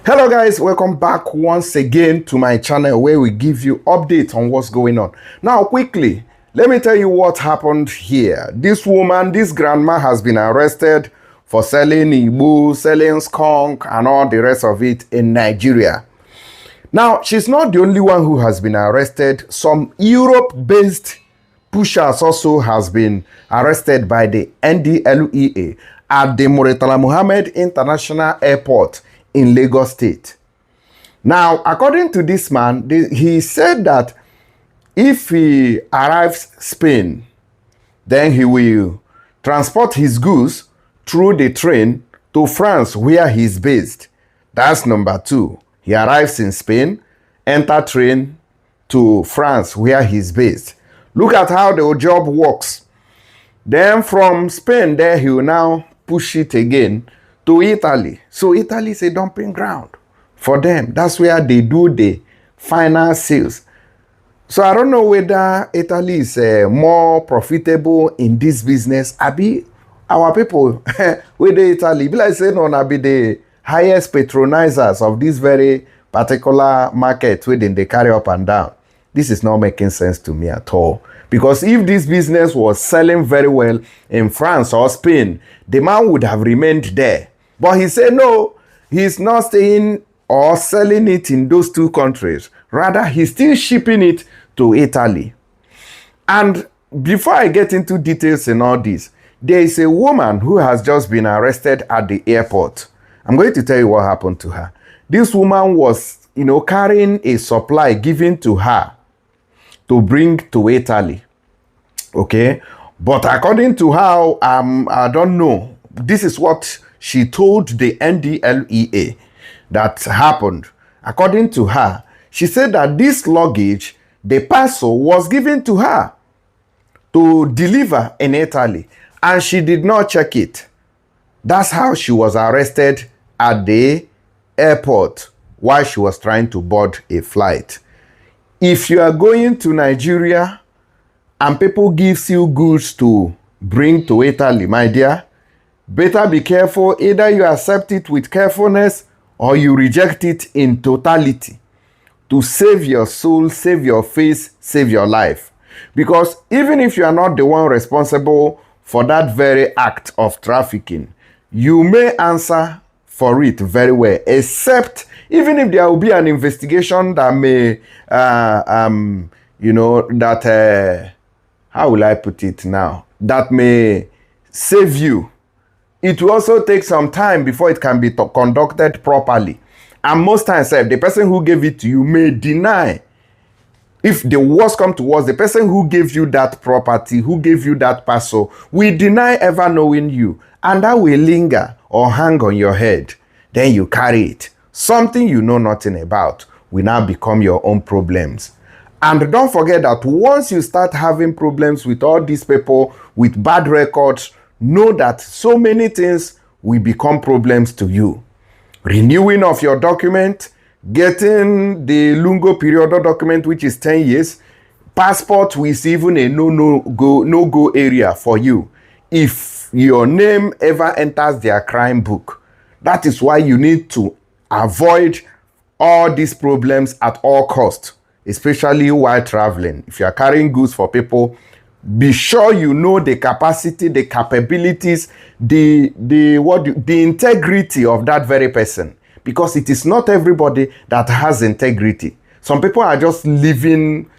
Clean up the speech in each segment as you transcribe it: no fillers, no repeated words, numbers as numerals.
Hello guys, welcome back once again to my channel where we give you updates on what's going on. Now quickly, let me tell you what happened here. This woman, this grandma has been arrested for selling Igbo, selling skunk and all the rest of it in Nigeria. Now, she's not the only one who has been arrested. Some Europe-based pushers also has been arrested by the NDLEA at the Muritala Muhammad International Airport in Lagos State. Now, according to this man, he said that if he arrives Spain, then he will transport his goods through the train to France where he's based. That's number two. He arrives in Spain, enter train to France where he's based. Look at how the job works. Then from Spain, there he will now push it again to Italy. So Italy is a dumping ground for them. That's where they do the final sales. So I don't know whether Italy is more profitable in this business. Abi, our people, with Italy, be like say no, be the highest patronizers of this very particular market within they carry up and down. This is not making sense to me at all. Because if this business was selling very well in France or Spain, the man would have remained there. But he said no, he's not staying or selling it in those two countries. Rather, he's still shipping it to Italy. And before I get into details in all this, there is a woman who has just been arrested at the airport. I'm going to tell you what happened to her. This woman was, carrying a supply given to her to bring to Italy. Okay? But according to how, I don't know, this is what she told the NDLEA that happened. According to her, she said that this luggage, the parcel, was given to her to deliver in Italy, and she did not check it. That's how she was arrested at the airport while she was trying to board a flight. If you are going to Nigeria and people give you goods to bring to Italy, my dear, better be careful. Either you accept it with carefulness or you reject it in totality to save your soul, save your face, save your life. Because even if you are not the one responsible for that very act of trafficking, you may answer for it very well, except even if there will be an investigation that may, how will I put it now? That may save you. It will also take some time before it can be conducted properly. And most times, the person who gave it to you may deny. If the worst come to worst, the person who gave you that property, who gave you that parcel, will deny ever knowing you. And that will linger or hang on your head. Then you carry it. Something you know nothing about will now become your own problems. And don't forget that once you start having problems with all these people with bad records, know that so many things will become problems to you. Renewing of your document, getting the Lungo Periodo document, which is 10 years, passport is even a no-go area for you if your name ever enters their crime book. That is why you need to avoid all these problems at all costs, especially while traveling. If you are carrying goods for people, be sure you know the capacity, the capabilities, the integrity of that very person. Because it is not everybody that has integrity. Some people are just living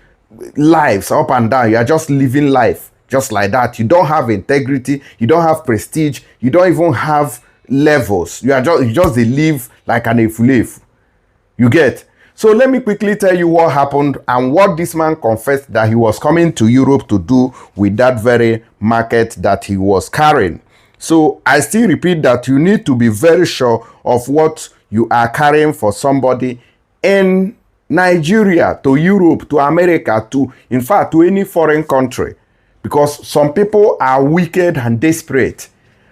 lives up and down. You are just living life just like that. You don't have integrity. You don't have prestige. You don't even have levels. You just live like an efulefu. You get? So let me quickly tell you what happened and what this man confessed that he was coming to Europe to do with that very market that he was carrying. So I still repeat that you need to be very sure of what you are carrying for somebody in Nigeria, to Europe, to America, in fact, to any foreign country. Because some people are wicked and desperate.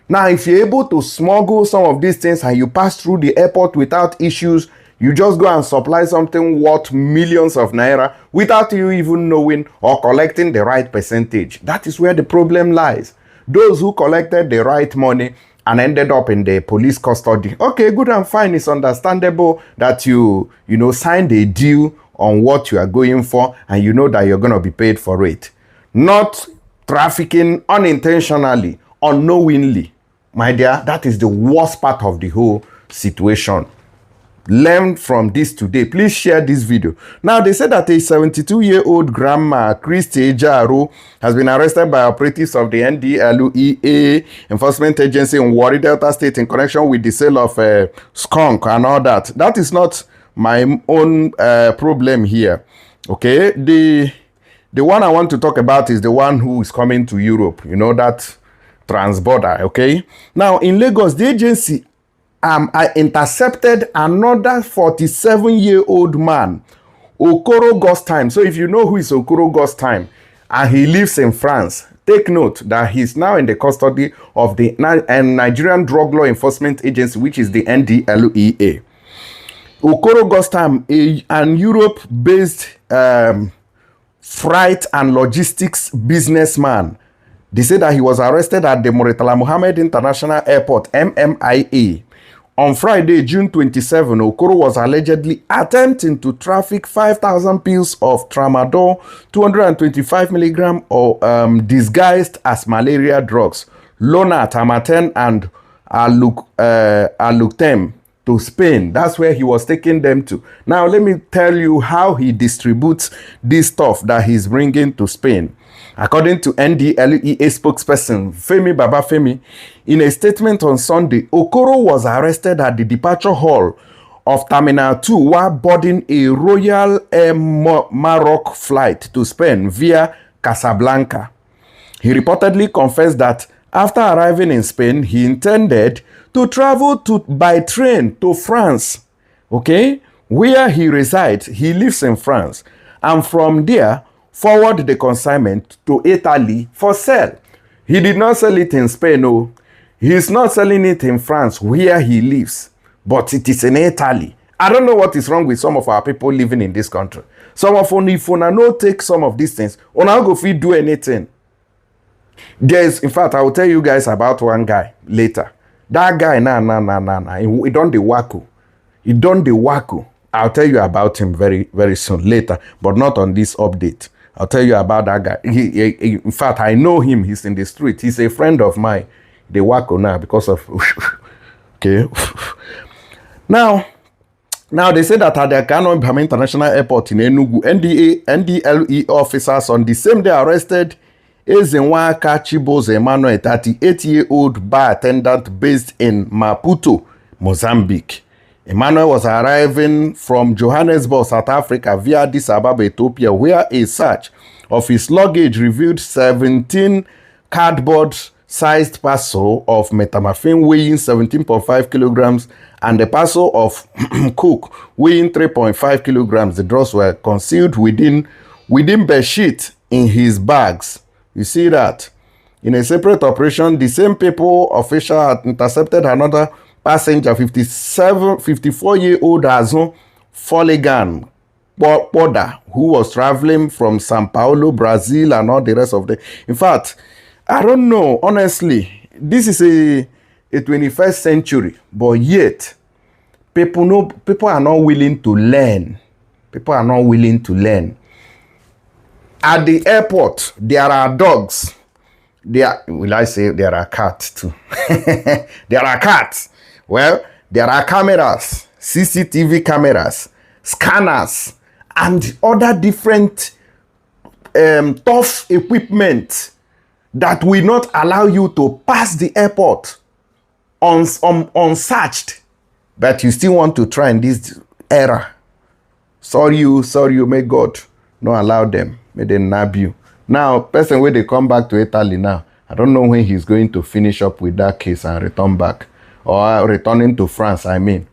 Now, if you're able to smuggle some of these things and you pass through the airport without issues, you just go and supply something worth millions of naira without you even knowing or collecting the right percentage. That is where the problem lies. Those who collected the right money and ended up in the police custody. Okay, good and fine. It's understandable that you signed a deal on what you are going for and you know that you're going to be paid for it. Not trafficking unintentionally, unknowingly. My dear, that is the worst part of the whole situation. Learn from this today. Please share this video. Now, they said that a 72-year-old grandma, Christy Jaro, has been arrested by operatives of the NDLEA Enforcement Agency in Warri, Delta State in connection with the sale of skunk and all that. That is not my own problem here. Okay, the one I want to talk about is the one who is coming to Europe. You know, that transborder. Okay, now in Lagos, the agency I intercepted another 47-year-old man, Okoro Ghost Time. So if you know who is Okoro Ghost Time, and he lives in France, take note that he's now in the custody of the Nigerian Drug Law Enforcement Agency, which is the NDLEA. Okoro Ghost Time, an Europe-based freight and logistics businessman. They say that he was arrested at the Murtala Muhammed International Airport, MMIA. On Friday, June 27, Okoro was allegedly attempting to traffic 5,000 pills of tramadol, 225 milligram disguised as malaria drugs, Lona, Tamaten, and Aluctem to Spain. That's where he was taking them to. Now, let me tell you how he distributes this stuff that he's bringing to Spain. According to NDLEA spokesperson Femi Babafemi, in a statement on Sunday, Okoro was arrested at the departure hall of Terminal 2 while boarding a Royal Air Maroc flight to Spain via Casablanca. He reportedly confessed that after arriving in Spain, he intended to travel by train to France, okay, where he resides. He lives in France, and from there, forward the consignment to Italy for sale. He did not sell it in Spain, no. He's not selling it in France, where he lives, but it is in Italy. I don't know what is wrong with some of our people living in this country. Some of them, if una no take some of these things, una go fit do anything. In fact, I will tell you guys about one guy later. That guy, he done the wacko. He done the wacko. I'll tell you about him very, very soon later, but not on this update. I'll tell you about that guy. In fact, I know him. He's in the street. He's a friend of mine. They wacko now because of... okay. Now they say that at the Kano International Airport in Enugu, NDLE officers on the same day arrested Ezenwaka Chiboze Emmanuel, 38-year-old bar attendant based in Maputo, Mozambique. Emmanuel was arriving from Johannesburg, South Africa via Addis Ababa, Ethiopia, where a search of his luggage revealed 17 cardboard-sized parcel of methamphetamine weighing 17.5 kilograms and a parcel of coke weighing 3.5 kilograms. The drugs were concealed within bed sheet in his bags. You see that? In a separate operation, the same people official had intercepted another passenger, 54-year-old Azon Foligan Poda, who was traveling from Sao Paulo, Brazil, and all the rest of the... In fact, I don't know, honestly, this is a 21st century, but yet, people are not willing to learn. People are not willing to learn. At the airport, there are dogs. Will I say there are cats too? There are cats. Well, there are cameras, CCTV cameras, scanners, and other different tough equipment that will not allow you to pass the airport unsearched. But you still want to try in this era. Sorry you, may God not allow them. May they nab you. Now, person when they come back to Italy now, I don't know when he's going to finish up with that case and return back. Or returning to France, I mean.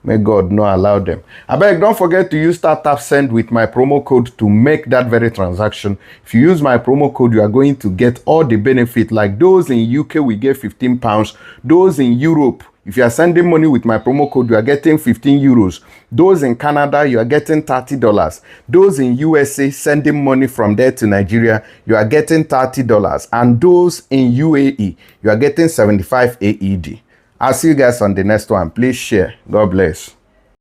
May God not allow them. I beg, don't forget to use #send with my promo code to make that very transaction. If you use my promo code, you are going to get all the benefit. Like those in UK, we get £15. Those in Europe, If you are sending money with my promo code, you are getting 15 euros. Those in Canada, you are getting $30. Those in USA sending money from there to Nigeria, you are getting $30. And those in UAE, you are getting 75 AED. I'll see you guys on the next one. Please share. God bless.